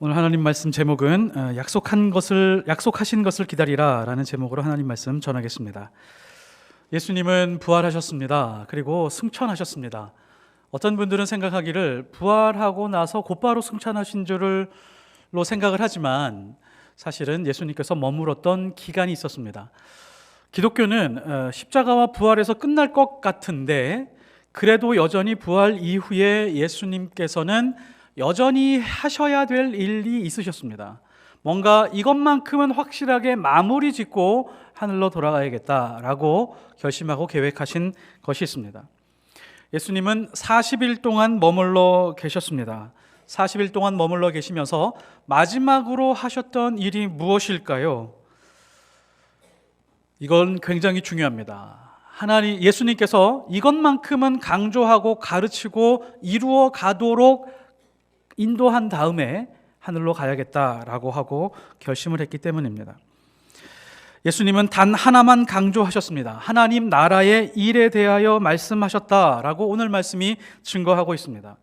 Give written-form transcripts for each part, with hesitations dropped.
오늘 하나님 말씀 제목은 약속하신 것을 기다리라라는 제목으로 하나님 말씀 전하겠습니다. 예수님은 부활하셨습니다. 그리고 승천하셨습니다. 어떤 분들은 생각하기를 부활하고 나서 곧바로 승천하신 줄로 생각을 하지만 사실은 예수님께서 머물었던 기간이 있었습니다. 기독교는 십자가와 부활에서 끝날 것 같은데 그래도 여전히 부활 이후에 예수님께서는 여전히 하셔야 될 일이 있으셨습니다. 뭔가 이것만큼은 확실하게 마무리 짓고 하늘로 돌아가야겠다라고 결심하고 계획하신 것이 있습니다. 예수님은 40일 동안 머물러 계셨습니다. 40일 동안 머물러 계시면서 마지막으로 하셨던 일이 무엇일까요? 이건 굉장히 중요합니다. 예수님께서 이것만큼은 강조하고 가르치고 이루어 가도록 인도한 다음에 하늘로 가야겠다라고 하고 결심을 했기 때문입니다. 예수님은 단 하나만 강조하셨습니다. 하나님 나라의 일에 대하여 말씀하셨다라고 오늘 말씀이 증거하고 있습니다.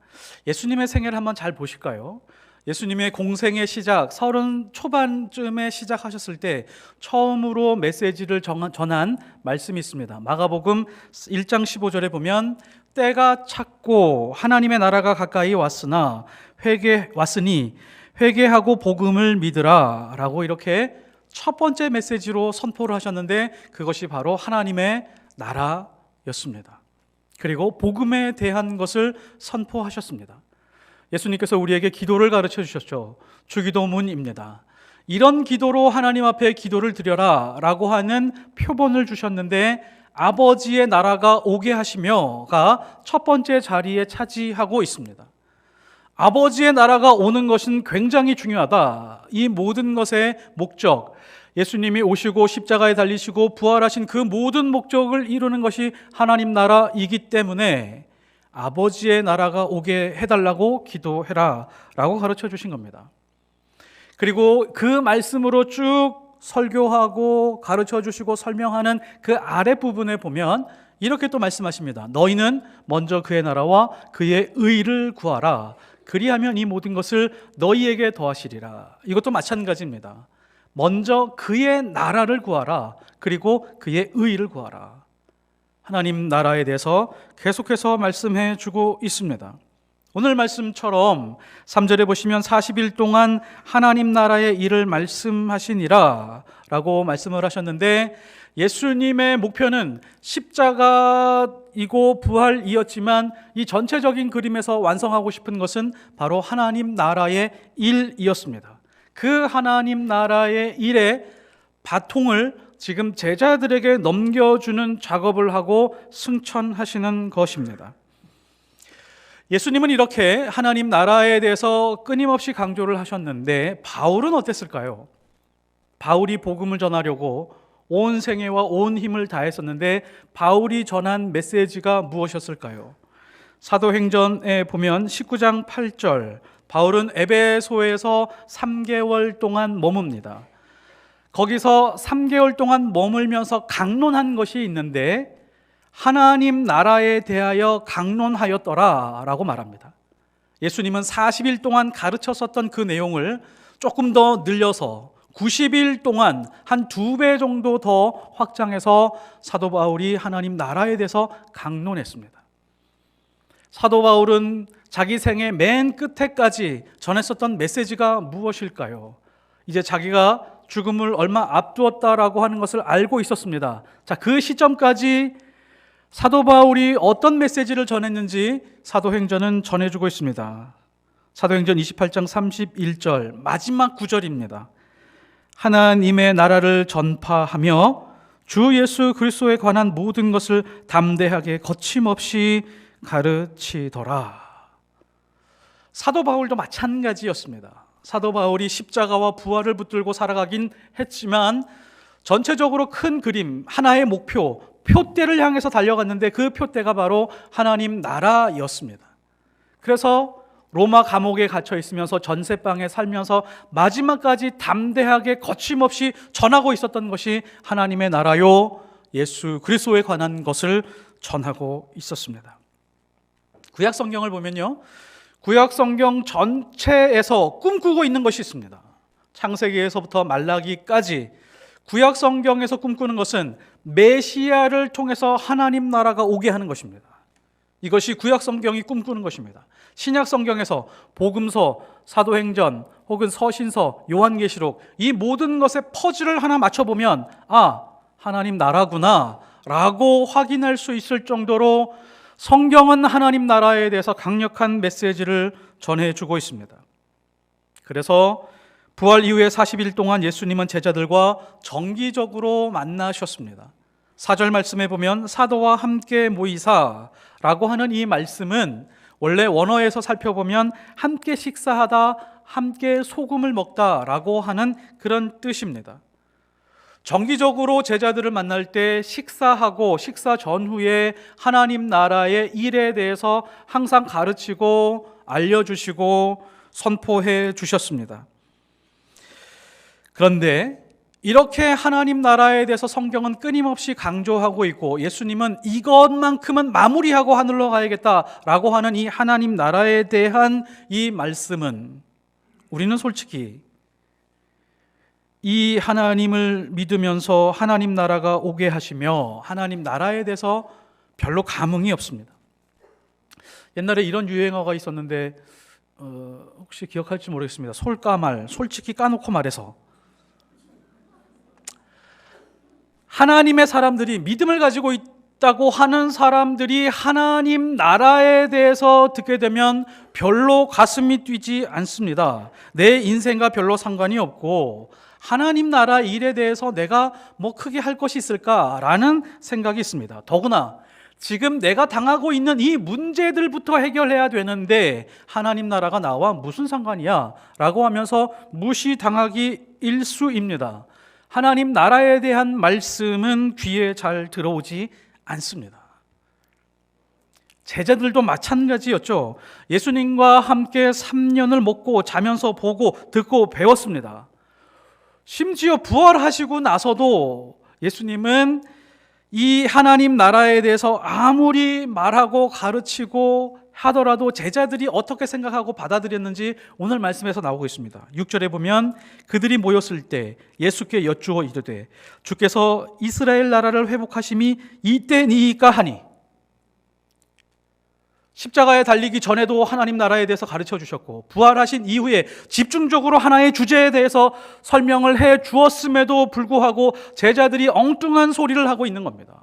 예수님의 생애를 한번 잘 보실까요? 예수님의 공생의 시작, 30 초반쯤에 시작하셨을 때 처음으로 메시지를 전한 말씀이 있습니다. 마가복음 1장 15절에 보면 때가 찼고 하나님의 나라가 가까이 왔으니 회개하고 복음을 믿으라 라고 이렇게 첫 번째 메시지로 선포를 하셨는데 그것이 바로 하나님의 나라였습니다. 그리고 복음에 대한 것을 선포하셨습니다. 예수님께서 우리에게 기도를 가르쳐 주셨죠. 주기도문입니다. 이런 기도로 하나님 앞에 기도를 드려라 라고 하는 표본을 주셨는데 아버지의 나라가 오게 하시며가 첫 번째 자리에 차지하고 있습니다. 아버지의 나라가 오는 것은 굉장히 중요하다. 이 모든 것의 목적, 예수님이 오시고 십자가에 달리시고 부활하신 그 모든 목적을 이루는 것이 하나님 나라이기 때문에 아버지의 나라가 오게 해달라고 기도해라 라고 가르쳐 주신 겁니다. 그리고 그 말씀으로 쭉 설교하고 가르쳐 주시고 설명하는 그 아랫부분에 보면 이렇게 또 말씀하십니다. 너희는 먼저 그의 나라와 그의 의를 구하라. 그리하면 이 모든 것을 너희에게 더하시리라. 이것도 마찬가지입니다. 먼저 그의 나라를 구하라. 그리고 그의 의를 구하라. 하나님 나라에 대해서 계속해서 말씀해 주고 있습니다. 오늘 말씀처럼 3절에 보시면 40일 동안 하나님 나라의 일을 말씀하시니라 라고 말씀을 하셨는데 예수님의 목표는 십자가이고 부활이었지만 이 전체적인 그림에서 완성하고 싶은 것은 바로 하나님 나라의 일이었습니다. 그 하나님 나라의 일의 바통을 지금 제자들에게 넘겨주는 작업을 하고 승천하시는 것입니다. 예수님은 이렇게 하나님 나라에 대해서 끊임없이 강조를 하셨는데 바울은 어땠을까요? 바울이 복음을 전하려고 온 생애와 온 힘을 다했었는데 바울이 전한 메시지가 무엇이었을까요? 사도행전에 보면 19장 8절 바울은 에베소에서 3개월 동안 머뭅니다. 거기서 3개월 동안 머물면서 강론한 것이 있는데 하나님 나라에 대하여 강론하였더라 라고 말합니다. 예수님은 40일 동안 가르쳤었던 그 내용을 조금 더 늘려서 90일 동안 한 2배 정도 더 확장해서 사도 바울이 하나님 나라에 대해서 강론했습니다. 사도 바울은 자기 생애 맨 끝에까지 전했었던 메시지가 무엇일까요? 이제 자기가 죽음을 얼마 앞두었다라고 하는 것을 알고 있었습니다. 자, 그 시점까지 사도 바울이 어떤 메시지를 전했는지 사도행전은 전해주고 있습니다. 사도행전 28장 31절 마지막 구절입니다. 하나님의 나라를 전파하며 주 예수 그리스도에 관한 모든 것을 담대하게 거침없이 가르치더라. 사도 바울도 마찬가지였습니다. 사도 바울이 십자가와 부활을 붙들고 살아가긴 했지만 전체적으로 큰 그림, 하나의 목표, 표대를 향해서 달려갔는데 그 표대가 바로 하나님 나라였습니다. 그래서 로마 감옥에 갇혀 있으면서 전세방에 살면서 마지막까지 담대하게 거침없이 전하고 있었던 것이 하나님의 나라요 예수 그리스도에 관한 것을 전하고 있었습니다. 구약 성경을 보면요 구약 성경 전체에서 꿈꾸고 있는 것이 있습니다. 창세기에서부터 말라기까지 구약 성경에서 꿈꾸는 것은 메시아를 통해서 하나님 나라가 오게 하는 것입니다. 이것이 구약 성경이 꿈꾸는 것입니다. 신약 성경에서 복음서, 사도행전 혹은 서신서, 요한계시록 이 모든 것의 퍼즐을 하나 맞춰보면 하나님 나라구나 라고 확인할 수 있을 정도로 성경은 하나님 나라에 대해서 강력한 메시지를 전해주고 있습니다. 그래서 부활 이후에 40일 동안 예수님은 제자들과 정기적으로 만나셨습니다. 4절 말씀에 보면 사도와 함께 모이사 라고 하는 이 말씀은 원래 원어에서 살펴보면 함께 식사하다, 함께 소금을 먹다 라고 하는 그런 뜻입니다. 정기적으로 제자들을 만날 때 식사하고 식사 전후에 하나님 나라의 일에 대해서 항상 가르치고 알려주시고 선포해 주셨습니다. 그런데 이렇게 하나님 나라에 대해서 성경은 끊임없이 강조하고 있고 예수님은 이것만큼은 마무리하고 하늘로 가야겠다라고 하는 이 하나님 나라에 대한 이 말씀은 우리는 솔직히 이 하나님을 믿으면서 하나님 나라가 오게 하시며 하나님 나라에 대해서 별로 감흥이 없습니다. 옛날에 이런 유행어가 있었는데 혹시 기억할지 모르겠습니다. 솔까말, 솔직히 까놓고 말해서 하나님의 사람들이 믿음을 가지고 있다고 하는 사람들이 하나님 나라에 대해서 듣게 되면 별로 가슴이 뛰지 않습니다. 내 인생과 별로 상관이 없고 하나님 나라 일에 대해서 내가 뭐 크게 할 것이 있을까라는 생각이 있습니다. 더구나 지금 내가 당하고 있는 이 문제들부터 해결해야 되는데 하나님 나라가 나와 무슨 상관이야? 라고 하면서 무시당하기 일쑤입니다. 하나님 나라에 대한 말씀은 귀에 잘 들어오지 않습니다. 제자들도 마찬가지였죠. 예수님과 함께 3년을 먹고 자면서 보고 듣고 배웠습니다. 심지어 부활하시고 나서도 예수님은 이 하나님 나라에 대해서 아무리 말하고 가르치고 하더라도 제자들이 어떻게 생각하고 받아들였는지 오늘 말씀에서 나오고 있습니다. 6절에 보면 그들이 모였을 때 예수께 여쭈어 이르되 주께서 이스라엘 나라를 회복하심이 이때니까 하니, 십자가에 달리기 전에도 하나님 나라에 대해서 가르쳐 주셨고 부활하신 이후에 집중적으로 하나의 주제에 대해서 설명을 해 주었음에도 불구하고 제자들이 엉뚱한 소리를 하고 있는 겁니다.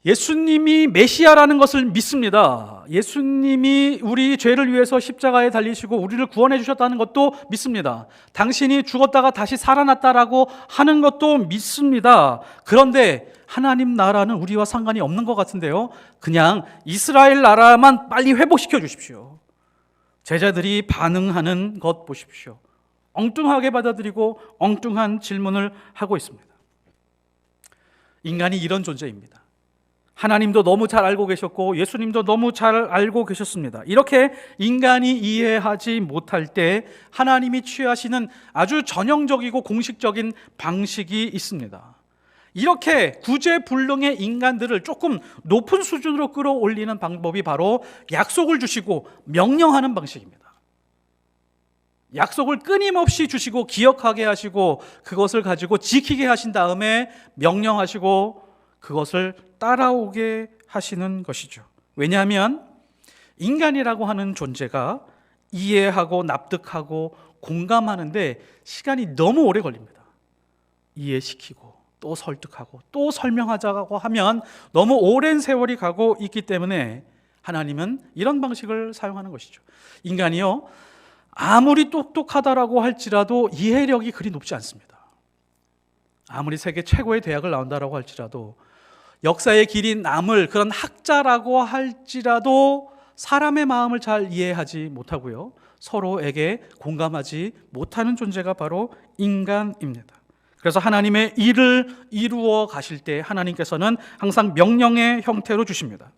예수님이 메시아라는 것을 믿습니다. 예수님이 우리 죄를 위해서 십자가에 달리시고 우리를 구원해 주셨다는 것도 믿습니다. 당신이 죽었다가 다시 살아났다라고 하는 것도 믿습니다. 그런데 하나님 나라는 우리와 상관이 없는 것 같은데요. 그냥 이스라엘 나라만 빨리 회복시켜 주십시오. 제자들이 반응하는 것 보십시오. 엉뚱하게 받아들이고 엉뚱한 질문을 하고 있습니다. 인간이 이런 존재입니다. 하나님도 너무 잘 알고 계셨고 예수님도 너무 잘 알고 계셨습니다. 이렇게 인간이 이해하지 못할 때 하나님이 취하시는 아주 전형적이고 공식적인 방식이 있습니다. 이렇게 구제불능의 인간들을 조금 높은 수준으로 끌어올리는 방법이 바로 약속을 주시고 명령하는 방식입니다. 약속을 끊임없이 주시고 기억하게 하시고 그것을 가지고 지키게 하신 다음에 명령하시고 그것을 따라오게 하시는 것이죠. 왜냐하면 인간이라고 하는 존재가 이해하고 납득하고 공감하는데 시간이 너무 오래 걸립니다. 이해시키고 또 설득하고 또 설명하자고 하면 너무 오랜 세월이 가고 있기 때문에 하나님은 이런 방식을 사용하는 것이죠. 인간이요, 아무리 똑똑하다라고 할지라도 이해력이 그리 높지 않습니다. 아무리 세계 최고의 대학을 나온다라고 할지라도 역사의 길이 남을 그런 학자라고 할지라도 사람의 마음을 잘 이해하지 못하고요, 서로에게 공감하지 못하는 존재가 바로 인간입니다. 그래서 하나님의 일을 이루어 가실 때 하나님께서는 항상 명령의 형태로 주십니다.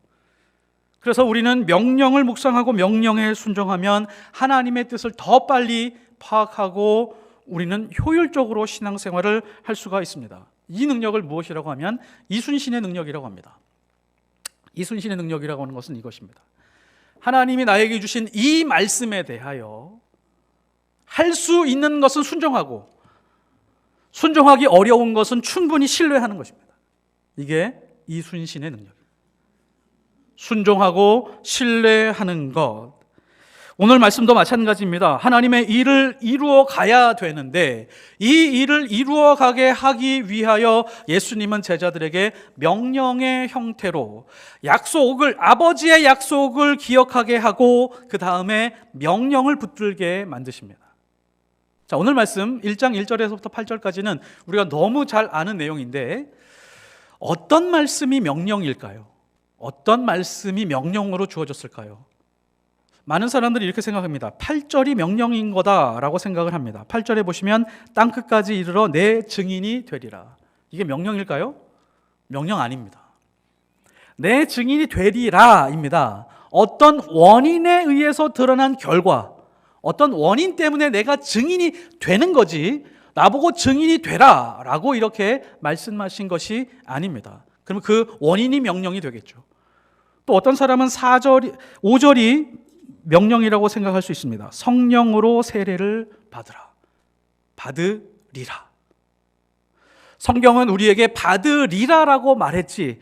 그래서 우리는 명령을 묵상하고 명령에 순종하면 하나님의 뜻을 더 빨리 파악하고 우리는 효율적으로 신앙생활을 할 수가 있습니다. 이 능력을 무엇이라고 하면 이순신의 능력이라고 합니다. 이순신의 능력이라고 하는 것은 이것입니다. 하나님이 나에게 주신 이 말씀에 대하여 할 수 있는 것은 순종하고 순종하기 어려운 것은 충분히 신뢰하는 것입니다. 이게 이순신의 능력입니다. 순종하고 신뢰하는 것. 오늘 말씀도 마찬가지입니다. 하나님의 일을 이루어 가야 되는데 이 일을 이루어 가게 하기 위하여 예수님은 제자들에게 명령의 형태로 아버지의 약속을 기억하게 하고 그 다음에 명령을 붙들게 만드십니다. 자, 오늘 말씀 1장 1절에서부터 8절까지는 우리가 너무 잘 아는 내용인데 어떤 말씀이 명령일까요? 어떤 말씀이 명령으로 주어졌을까요? 많은 사람들이 이렇게 생각합니다. 8절이 명령인 거다라고 생각을 합니다. 8절에 보시면 땅 끝까지 이르러 내 증인이 되리라. 이게 명령일까요? 명령 아닙니다. 내 증인이 되리라입니다. 어떤 원인에 의해서 드러난 결과, 어떤 원인 때문에 내가 증인이 되는 거지 나보고 증인이 되라 라고 이렇게 말씀하신 것이 아닙니다. 그러면 그 원인이 명령이 되겠죠. 또 어떤 사람은 5절이 명령이라고 생각할 수 있습니다. 성령으로 세례를 받으리라. 성경은 우리에게 받으리라라고 말했지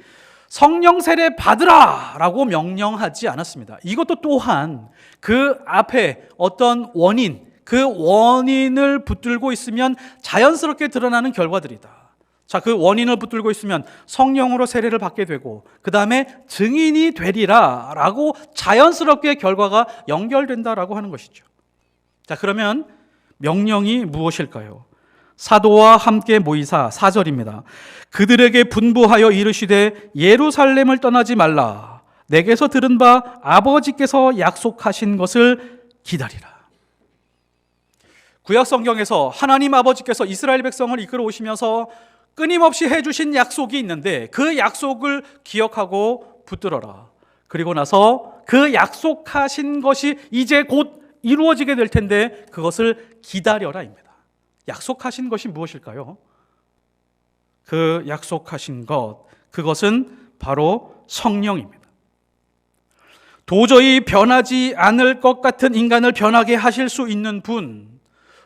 성령 세례 받으라라고 명령하지 않았습니다. 이것도 또한 그 앞에 어떤 원인, 그 원인을 붙들고 있으면 자연스럽게 드러나는 결과들이다. 자, 그 원인을 붙들고 있으면 성령으로 세례를 받게 되고 그 다음에 증인이 되리라 라고 자연스럽게 결과가 연결된다라고 하는 것이죠. 자, 그러면 명령이 무엇일까요? 사도와 함께 모이사 4절입니다. 그들에게 분부하여 이르시되 예루살렘을 떠나지 말라. 내게서 들은 바 아버지께서 약속하신 것을 기다리라. 구약 성경에서 하나님 아버지께서 이스라엘 백성을 이끌어 오시면서 끊임없이 해주신 약속이 있는데 그 약속을 기억하고 붙들어라. 그리고 나서 그 약속하신 것이 이제 곧 이루어지게 될 텐데 그것을 기다려라입니다. 약속하신 것이 무엇일까요? 그 약속하신 것, 그것은 바로 성령입니다. 도저히 변하지 않을 것 같은 인간을 변하게 하실 수 있는 분,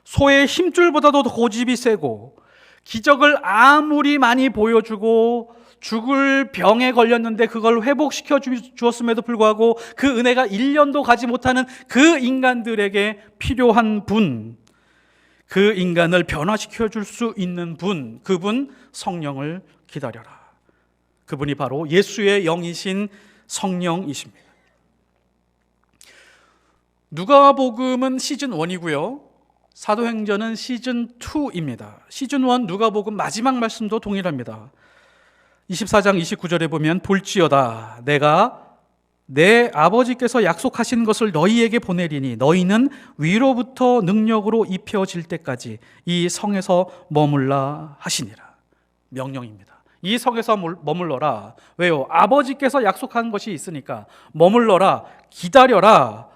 소의 힘줄보다도 더 고집이 세고 기적을 아무리 많이 보여주고 죽을 병에 걸렸는데 그걸 회복시켜 주었음에도 불구하고 그 은혜가 1년도 가지 못하는 그 인간들에게 필요한 분, 그 인간을 변화시켜 줄 수 있는 분, 그분 성령을 기다려라. 그분이 바로 예수의 영이신 성령이십니다. 누가복음은 시즌 1이고요. 사도행전은 시즌 2입니다. 시즌 1 누가복음 마지막 말씀도 동일합니다. 24장 29절에 보면 볼지어다 내가 내 아버지께서 약속하신 것을 너희에게 보내리니 너희는 위로부터 능력으로 입혀질 때까지 이 성에서 머물라 하시니라. 명령입니다. 이 성에서 머물러라. 왜요? 아버지께서 약속한 것이 있으니까 머물러라, 기다려라.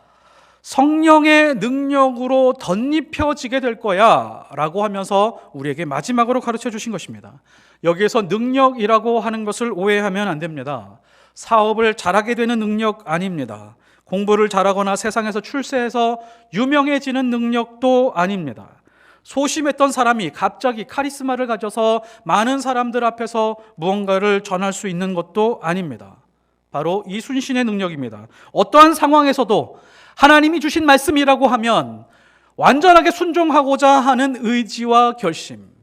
성령의 능력으로 덧입혀지게 될 거야 라고 하면서 우리에게 마지막으로 가르쳐 주신 것입니다. 여기에서 능력이라고 하는 것을 오해하면 안 됩니다. 사업을 잘하게 되는 능력 아닙니다. 공부를 잘하거나 세상에서 출세해서 유명해지는 능력도 아닙니다. 소심했던 사람이 갑자기 카리스마를 가져서 많은 사람들 앞에서 무언가를 전할 수 있는 것도 아닙니다. 바로 이순신의 능력입니다. 어떠한 상황에서도 하나님이 주신 말씀이라고 하면 완전하게 순종하고자 하는 의지와 결심,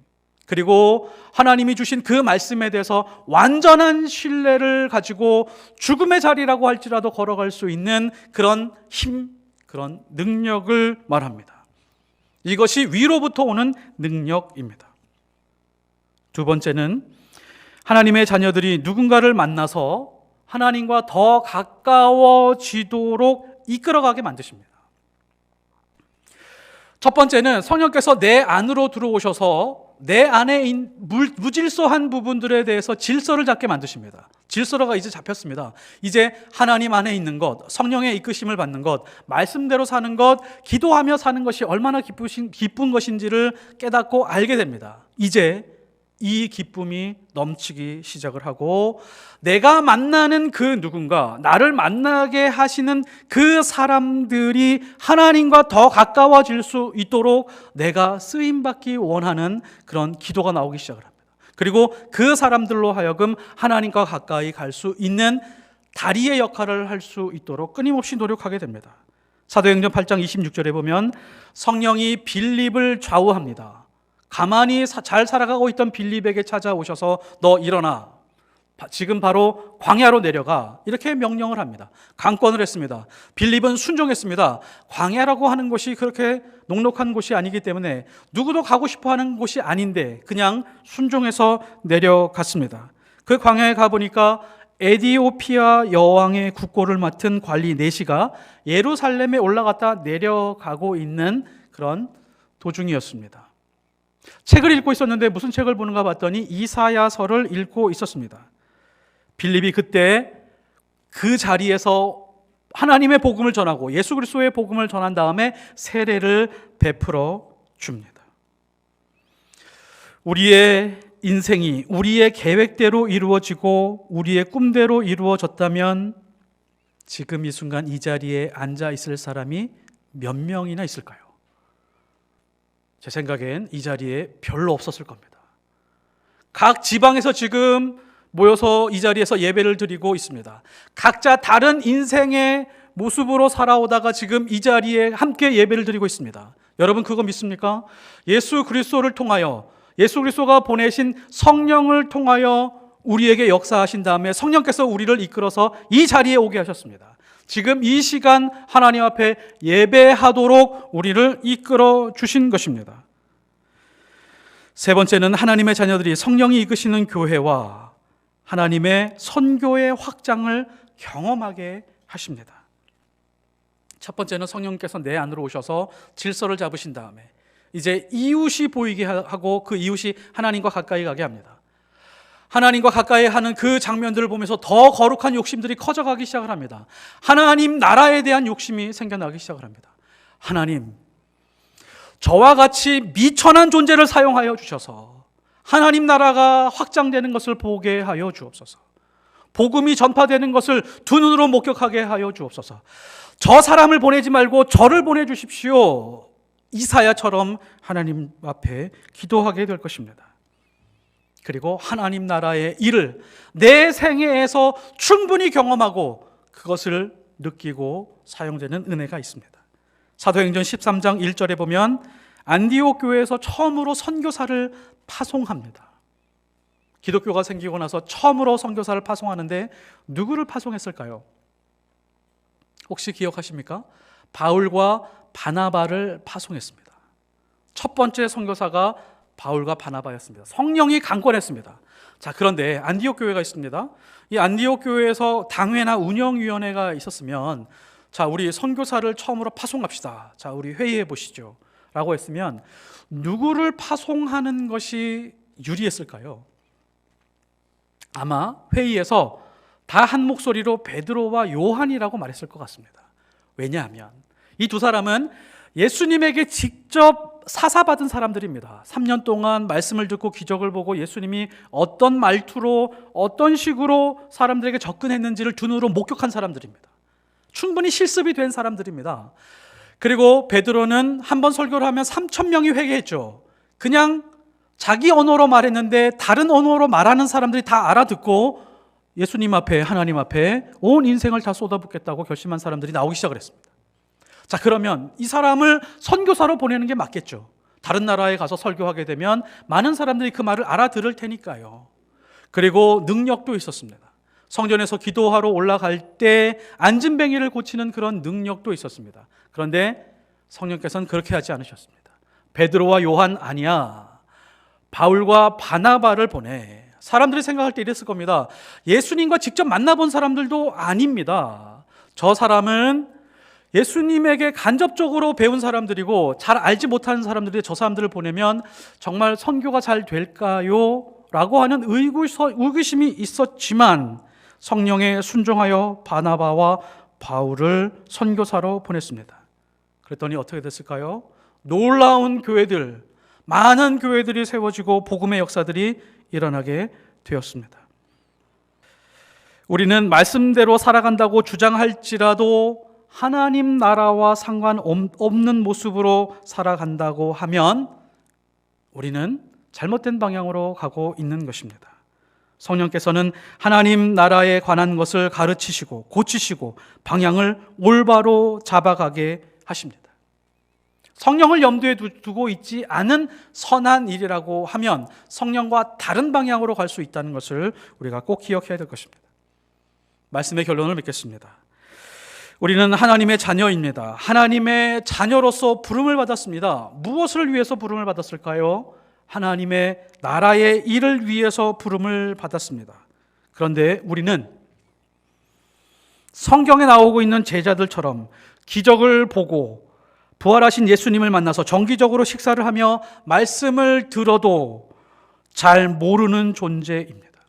그리고 하나님이 주신 그 말씀에 대해서 완전한 신뢰를 가지고 죽음의 자리라고 할지라도 걸어갈 수 있는 그런 힘, 그런 능력을 말합니다. 이것이 위로부터 오는 능력입니다. 두 번째는 하나님의 자녀들이 누군가를 만나서 하나님과 더 가까워지도록 이끌어가게 만드십니다. 첫 번째는 성령께서 내 안으로 들어오셔서 내 안에 무질서한 부분들에 대해서 질서를 잡게 만드십니다. 질서가 이제 잡혔습니다. 이제 하나님 안에 있는 것, 성령의 이끄심을 받는 것, 말씀대로 사는 것, 기도하며 사는 것이 얼마나 기쁜 것인지를 깨닫고 알게 됩니다. 이제 이 기쁨이 넘치기 시작을 하고, 내가 만나는 그 누군가, 나를 만나게 하시는 그 사람들이 하나님과 더 가까워질 수 있도록 내가 쓰임받기 원하는 그런 기도가 나오기 시작을 합니다. 그리고 그 사람들로 하여금 하나님과 가까이 갈 수 있는 다리의 역할을 할 수 있도록 끊임없이 노력하게 됩니다. 사도행전 8장 26절에 보면 성령이 빌립을 좌우합니다. 가만히 잘 살아가고 있던 빌립에게 찾아오셔서 너 일어나, 지금 바로 광야로 내려가, 이렇게 명령을 합니다. 강권을 했습니다. 빌립은 순종했습니다. 광야라고 하는 곳이 그렇게 녹록한 곳이 아니기 때문에 누구도 가고 싶어하는 곳이 아닌데 그냥 순종해서 내려갔습니다. 그 광야에 가보니까 에디오피아 여왕의 국고를 맡은 관리 네시가 예루살렘에 올라갔다 내려가고 있는 그런 도중이었습니다. 책을 읽고 있었는데 무슨 책을 보는가 봤더니 이사야서를 읽고 있었습니다. 빌립이 그때 그 자리에서 하나님의 복음을 전하고 예수 그리스도의 복음을 전한 다음에 세례를 베풀어 줍니다. 우리의 인생이 우리의 계획대로 이루어지고 우리의 꿈대로 이루어졌다면 지금 이 순간 이 자리에 앉아 있을 사람이 몇 명이나 있을까요? 제 생각엔 이 자리에 별로 없었을 겁니다. 각 지방에서 지금 모여서 이 자리에서 예배를 드리고 있습니다. 각자 다른 인생의 모습으로 살아오다가 지금 이 자리에 함께 예배를 드리고 있습니다. 여러분 그거 믿습니까? 예수 그리스도를 통하여, 예수 그리스도가 보내신 성령을 통하여 우리에게 역사하신 다음에 성령께서 우리를 이끌어서 이 자리에 오게 하셨습니다. 지금 이 시간 하나님 앞에 예배하도록 우리를 이끌어 주신 것입니다. 세 번째는 하나님의 자녀들이 성령이 이끄시는 교회와 하나님의 선교의 확장을 경험하게 하십니다. 첫 번째는 성령께서 내 안으로 오셔서 질서를 잡으신 다음에 이제 이웃이 보이게 하고 그 이웃이 하나님과 가까이 가게 합니다. 하나님과 가까이 하는 그 장면들을 보면서 더 거룩한 욕심들이 커져가기 시작을 합니다. 하나님 나라에 대한 욕심이 생겨나기 시작을 합니다. 하나님, 저와 같이 미천한 존재를 사용하여 주셔서 하나님 나라가 확장되는 것을 보게 하여 주옵소서. 복음이 전파되는 것을 두 눈으로 목격하게 하여 주옵소서. 저 사람을 보내지 말고 저를 보내주십시오. 이사야처럼 하나님 앞에 기도하게 될 것입니다. 그리고 하나님 나라의 일을 내 생애에서 충분히 경험하고 그것을 느끼고 사용되는 은혜가 있습니다. 사도행전 13장 1절에 보면 안디옥 교회에서 처음으로 선교사를 파송합니다. 기독교가 생기고 나서 처음으로 선교사를 파송하는데 누구를 파송했을까요? 혹시 기억하십니까? 바울과 바나바를 파송했습니다. 첫 번째 선교사가 바울과 바나바였습니다. 성령이 강권했습니다. 자, 그런데 안디옥 교회가 있습니다. 이 안디옥 교회에서 당회나 운영위원회가 있었으면 자, 우리 선교사를 처음으로 파송합시다. 자, 우리 회의해 보시죠. 라고 했으면 누구를 파송하는 것이 유리했을까요? 아마 회의에서 다 한 목소리로 베드로와 요한이라고 말했을 것 같습니다. 왜냐하면 이 두 사람은 예수님에게 직접 사사받은 사람들입니다. 3년 동안 말씀을 듣고 기적을 보고 예수님이 어떤 말투로 어떤 식으로 사람들에게 접근했는지를 두 눈으로 목격한 사람들입니다. 충분히 실습이 된 사람들입니다. 그리고 베드로는 한 번 설교를 하면 3,000명이 회개했죠. 그냥 자기 언어로 말했는데 다른 언어로 말하는 사람들이 다 알아듣고 예수님 앞에, 하나님 앞에 온 인생을 다 쏟아붓겠다고 결심한 사람들이 나오기 시작을 했습니다. 자, 그러면 이 사람을 선교사로 보내는 게 맞겠죠. 다른 나라에 가서 설교하게 되면 많은 사람들이 그 말을 알아들을 테니까요. 그리고 능력도 있었습니다. 성전에서 기도하러 올라갈 때 안진뱅이를 고치는 그런 능력도 있었습니다. 그런데 성령께서는 그렇게 하지 않으셨습니다. 베드로와 요한 아니야, 바울과 바나바를 보내. 사람들이 생각할 때 이랬을 겁니다. 예수님과 직접 만나본 사람들도 아닙니다. 저 사람은 예수님에게 간접적으로 배운 사람들이고 잘 알지 못하는 사람들이 저 사람들을 보내면 정말 선교가 잘 될까요? 라고 하는 의구심이 있었지만 성령에 순종하여 바나바와 바울을 선교사로 보냈습니다. 그랬더니 어떻게 됐을까요? 놀라운 교회들, 많은 교회들이 세워지고 복음의 역사들이 일어나게 되었습니다. 우리는 말씀대로 살아간다고 주장할지라도 하나님 나라와 상관없는 모습으로 살아간다고 하면 우리는 잘못된 방향으로 가고 있는 것입니다. 성령께서는 하나님 나라에 관한 것을 가르치시고 고치시고 방향을 올바로 잡아가게 하십니다. 성령을 염두에 두고 있지 않은 선한 일이라고 하면 성령과 다른 방향으로 갈 수 있다는 것을 우리가 꼭 기억해야 될 것입니다. 말씀의 결론을 맺겠습니다. 우리는 하나님의 자녀입니다. 하나님의 자녀로서 부름을 받았습니다. 무엇을 위해서 부름을 받았을까요? 하나님의 나라의 일을 위해서 부름을 받았습니다. 그런데 우리는 성경에 나오고 있는 제자들처럼 기적을 보고 부활하신 예수님을 만나서 정기적으로 식사를 하며 말씀을 들어도 잘 모르는 존재입니다.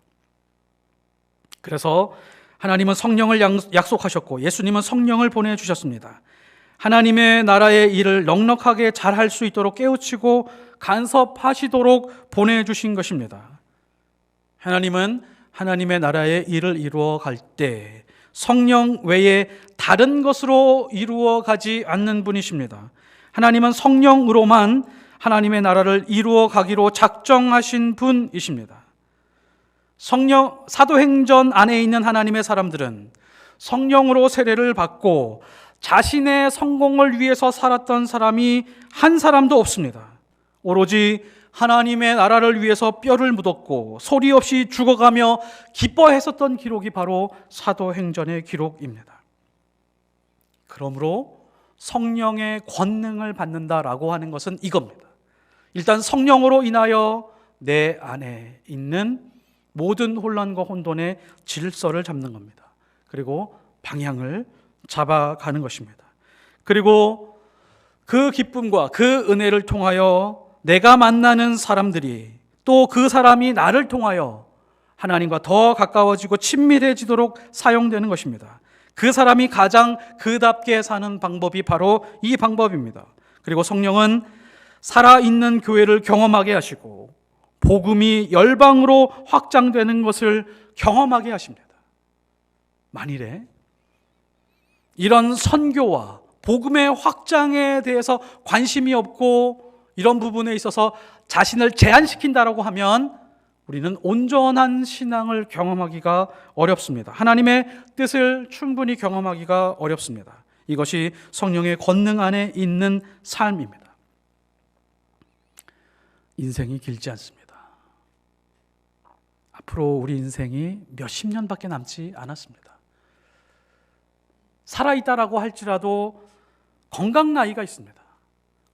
그래서 하나님은 성령을 약속하셨고 예수님은 성령을 보내주셨습니다. 하나님의 나라의 일을 넉넉하게 잘할 수 있도록 깨우치고 간섭하시도록 보내주신 것입니다. 하나님은 하나님의 나라의 일을 이루어 갈 때 성령 외에 다른 것으로 이루어 가지 않는 분이십니다. 하나님은 성령으로만 하나님의 나라를 이루어 가기로 작정하신 분이십니다. 사도행전 안에 있는 하나님의 사람들은 성령으로 세례를 받고 자신의 성공을 위해서 살았던 사람이 한 사람도 없습니다. 오로지 하나님의 나라를 위해서 뼈를 묻었고 소리 없이 죽어가며 기뻐했었던 기록이 바로 사도행전의 기록입니다. 그러므로 성령의 권능을 받는다라고 하는 것은 이겁니다. 일단 성령으로 인하여 내 안에 있는 모든 혼란과 혼돈의 질서를 잡는 겁니다. 그리고 방향을 잡아가는 것입니다. 그리고 그 기쁨과 그 은혜를 통하여 내가 만나는 사람들이 또 그 사람이 나를 통하여 하나님과 더 가까워지고 친밀해지도록 사용되는 것입니다. 그 사람이 가장 그답게 사는 방법이 바로 이 방법입니다. 그리고 성령은 살아있는 교회를 경험하게 하시고 복음이 열방으로 확장되는 것을 경험하게 하십니다. 만일에 이런 선교와 복음의 확장에 대해서 관심이 없고 이런 부분에 있어서 자신을 제한시킨다라고 하면 우리는 온전한 신앙을 경험하기가 어렵습니다. 하나님의 뜻을 충분히 경험하기가 어렵습니다. 이것이 성령의 권능 안에 있는 삶입니다. 인생이 길지 않습니다. 앞으로 우리 인생이 몇십 년밖에 남지 않았습니다. 살아있다라고 할지라도 건강 나이가 있습니다.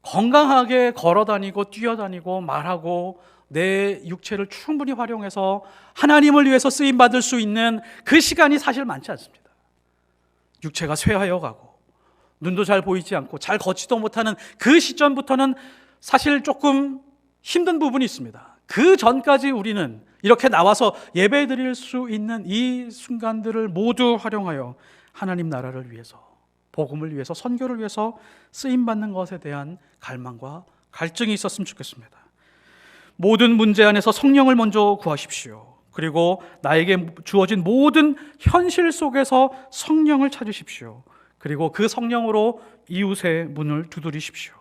건강하게 걸어다니고 뛰어다니고 말하고 내 육체를 충분히 활용해서 하나님을 위해서 쓰임받을 수 있는 그 시간이 사실 많지 않습니다. 육체가 쇠하여 가고 눈도 잘 보이지 않고 잘 걷지도 못하는 그 시점부터는 사실 조금 힘든 부분이 있습니다. 그 전까지 우리는 이렇게 나와서 예배 드릴 수 있는 이 순간들을 모두 활용하여 하나님 나라를 위해서, 복음을 위해서, 선교를 위해서 쓰임받는 것에 대한 갈망과 갈증이 있었으면 좋겠습니다. 모든 문제 안에서 성령을 먼저 구하십시오. 그리고 나에게 주어진 모든 현실 속에서 성령을 찾으십시오. 그리고 그 성령으로 이웃의 문을 두드리십시오.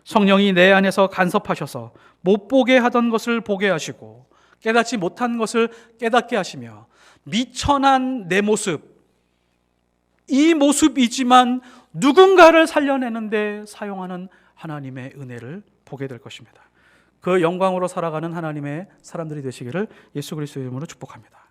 성령이 내 안에서 간섭하셔서 못 보게 하던 것을 보게 하시고 깨닫지 못한 것을 깨닫게 하시며 미천한 내 모습, 이 모습이지만 누군가를 살려내는데 사용하는 하나님의 은혜를 보게 될 것입니다. 그 영광으로 살아가는 하나님의 사람들이 되시기를 예수 그리스도의 이름으로 축복합니다.